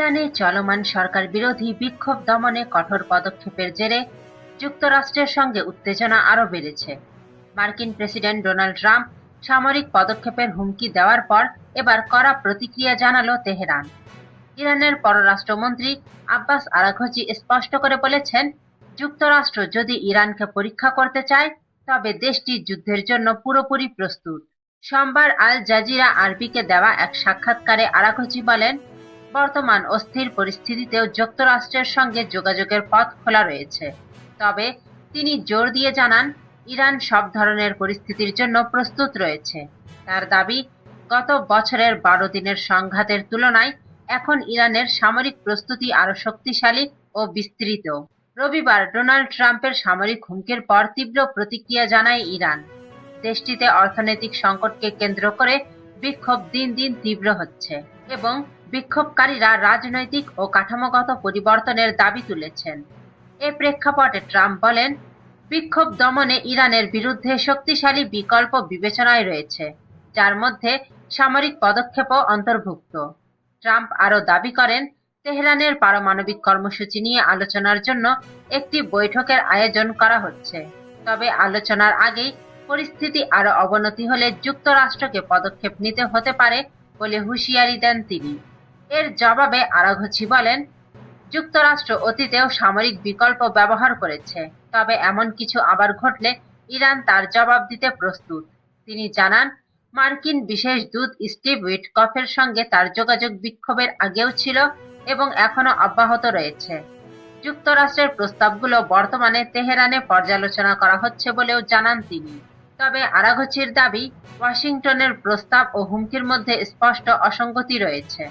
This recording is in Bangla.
ইরানে চলমান সরকার বিরোধী বিক্ষোভ দমনে কঠোর পদক্ষেপের জেরে যুক্তরাষ্ট্রের সঙ্গে উত্তেজনা আরও বেড়েছে। মার্কিন প্রেসিডেন্ট ডোনাল্ড ট্রাম্প সামরিক পদক্ষেপের হুমকি দেওয়ার পর এবার কড়া প্রতিক্রিয়া জানালো তেহরান। ইরানের পররাষ্ট্রমন্ত্রী আব্বাস আরাঘচি স্পষ্ট করে বলেছেন, যুক্তরাষ্ট্র যদি ইরানকে পরীক্ষা করতে চায় তবে দেশটি যুদ্ধের জন্য পুরোপুরি প্রস্তুত। সোমবার আল জাজিরা আরবিকে দেওয়া এক সাক্ষাৎকারে আরাঘচি বলেন, বর্তমান অস্থির পরিস্থিতিতেও যুক্তরাষ্ট্রের সঙ্গে যোগাযোগের পথ খোলা রয়েছে। তবে তিনি জোর দিয়ে জানান, ইরান সব ধরনের পরিস্থিতির জন্য প্রস্তুত রয়েছে। তার দাবি, গত বছরের 12 দিনের সংঘাতের তুলনায় এখন ইরানের সামরিক প্রস্তুতি আরও শক্তিশালী ও বিস্তৃত। রবিবার ডোনাল্ড ট্রাম্পের সামরিক হুমকির পর তীব্র প্রতিক্রিয়া জানায় ইরান। দেশটিতে অর্থনৈতিক সংকটকে কেন্দ্র করে বিক্ষোভ দিন দিন তীব্র হচ্ছে এবং বিক্ষোভকারীরা রাজনৈতিক ও কাঠামোগত পরিবর্তনের দাবি তুলেছেন। এ প্রেক্ষাপটে ট্রাম্প বলেন, বিক্ষোভ দমনে ইরানের বিরুদ্ধে শক্তিশালী বিকল্প বিবেচনায় রয়েছে, যার মধ্যে সামরিক পদক্ষেপও অন্তর্ভুক্ত। ট্রাম্প আরও দাবি করেন, তেহরানের পারমাণবিক কর্মসূচি নিয়ে আলোচনার জন্য একটি বৈঠকের আয়োজন করা হচ্ছে। তবে আলোচনার আগেই পরিস্থিতি আরও অবনতি হলে যুক্তরাষ্ট্রকে পদক্ষেপ নিতে হতে পারে বলে হুঁশিয়ারি দেন তিনি। এর জবাবে আরাঘচি বলেন, যুক্তরাষ্ট্র অতীতেও সামরিক বিকল্প ব্যবহার করেছে, তবে এমন কিছু আবার ঘটলে ইরান তার জবাব দিতে প্রস্তুত। তিনি জানান, মার্কিন বিশেষ দূত স্টিভ উইটকফের সঙ্গে তার যোগাযোগ বিক্ষোভের আগেও ছিল এবং এখনো অব্যাহত রয়েছে। যুক্তরাষ্ট্রের প্রস্তাবগুলো বর্তমানে তেহরানে পর্যালোচনা করা হচ্ছে বলেও জানান তিনি। তবে আরাঘচির দাবি, ওয়াশিংটনের প্রস্তাব ও হুমকির মধ্যে স্পষ্ট অসঙ্গতি রয়েছে।